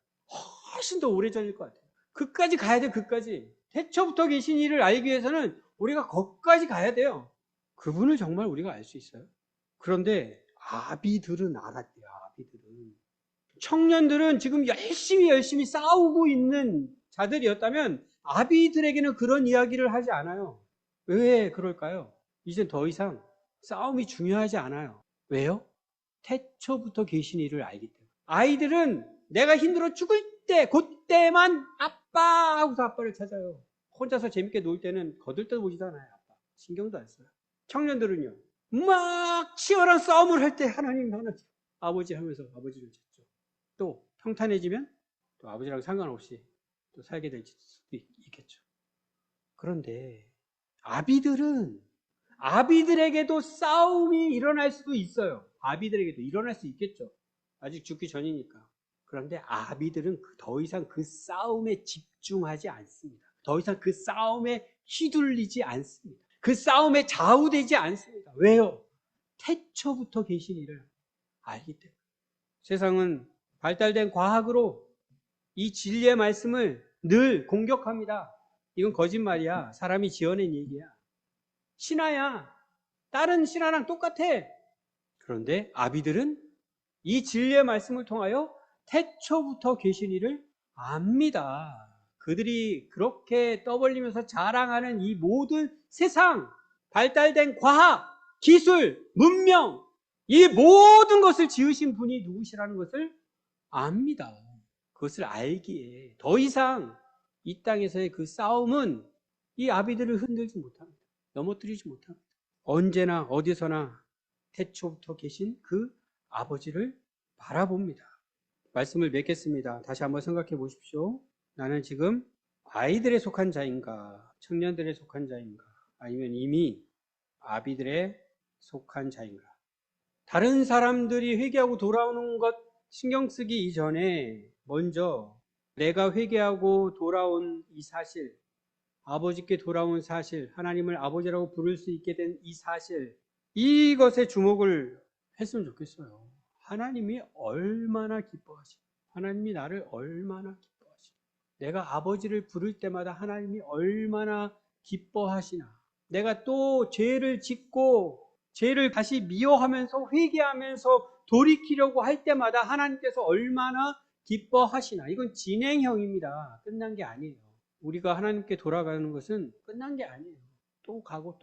훨씬 더 오래전일 것 같아요. 그까지 가야 돼요. 그까지. 태초부터 계신 이를 알기 위해서는 우리가 거기까지 가야 돼요. 그분을 정말 우리가 알 수 있어요. 그런데 아비들은 알았대요. 아비들은. 청년들은 지금 열심히 싸우고 있는 자들이었다면 아비들에게는 그런 이야기를 하지 않아요. 왜 그럴까요? 이제 더 이상 싸움이 중요하지 않아요. 왜요? 태초부터 계신 이를 알기 때문에. 아이들은 내가 힘들어 죽을 때, 그때만 아빠 하고서 아빠를 찾아요. 혼자서 재밌게 놀 때는 거들떠보지도 않아요. 아빠. 신경도 안 써요. 청년들은요. 막 치열한 싸움을 할 때 하나님 아버지 하면서 아버지를 찾죠. 또 평탄해지면 또 아버지랑 상관없이 또 살게 될 수도 있겠죠. 그런데 아비들에게도 싸움이 일어날 수도 있어요. 아비들에게도 일어날 수 있겠죠. 아직 죽기 전이니까. 그런데 아비들은 더 이상 그 싸움에 집중하지 않습니다. 더 이상 그 싸움에 휘둘리지 않습니다. 그 싸움에 좌우되지 않습니다. 왜요? 태초부터 계신 이를 알기 때문에. 세상은 발달된 과학으로 이 진리의 말씀을 늘 공격합니다. 이건 거짓말이야. 사람이 지어낸 얘기야. 신화야. 다른 신화랑 똑같아. 그런데 아비들은 이 진리의 말씀을 통하여 태초부터 계신 이를 압니다. 그들이 그렇게 떠벌리면서 자랑하는 이 모든 세상, 발달된 과학, 기술, 문명, 이 모든 것을 지으신 분이 누구시라는 것을 압니다. 그것을 알기에 더 이상 이 땅에서의 그 싸움은 이 아비들을 흔들지 못합니다. 넘어뜨리지 못합니다. 언제나 어디서나 태초부터 계신 그 아버지를 바라봅니다. 말씀을 맺겠습니다. 다시 한번 생각해 보십시오. 나는 지금 아이들에 속한 자인가, 청년들에 속한 자인가, 아니면 이미 아비들에 속한 자인가. 다른 사람들이 회개하고 돌아오는 것 신경 쓰기 이전에 먼저 내가 회개하고 돌아온 이 사실, 아버지께 돌아온 사실, 하나님을 아버지라고 부를 수 있게 된 이 사실, 이것에 주목을 했으면 좋겠어요. 하나님이 얼마나 기뻐하시고, 하나님이 나를 얼마나 기뻐하시고, 내가 아버지를 부를 때마다 하나님이 얼마나 기뻐하시나. 내가 또 죄를 짓고 죄를 다시 미워하면서 회개하면서 돌이키려고 할 때마다 하나님께서 얼마나 기뻐하시나. 이건 진행형입니다. 끝난 게 아니에요. 우리가 하나님께 돌아가는 것은 끝난 게 아니에요. 또 가고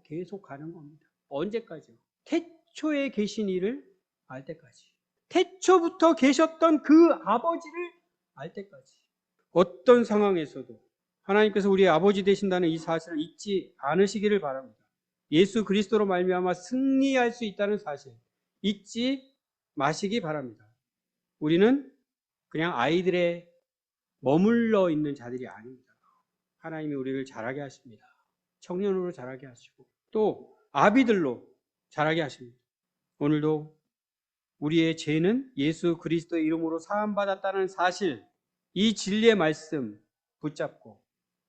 계속 가는 겁니다. 언제까지요? 태초에 계신 이를 알 때까지. 태초부터 계셨던 그 아버지를 알 때까지 어떤 상황에서도 하나님께서 우리의 아버지 되신다는 이 사실을 잊지 않으시기를 바랍니다. 예수 그리스도로 말미암아 승리할 수 있다는 사실 잊지 마시기 바랍니다. 우리는 그냥 아이들의 머물러 있는 자들이 아닙니다. 하나님이 우리를 자라게 하십니다. 청년으로 자라게 하시고 또 아비들로 자라게 하십니다. 오늘도 우리의 죄는 예수 그리스도의 이름으로 사함받았다는 사실, 이 진리의 말씀 붙잡고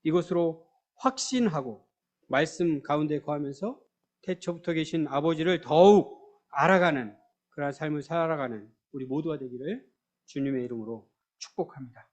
이것으로 확신하고 말씀 가운데 거하면서 태초부터 계신 아버지를 더욱 알아가는 그러한 삶을 살아가는 우리 모두가 되기를 주님의 이름으로 축복합니다.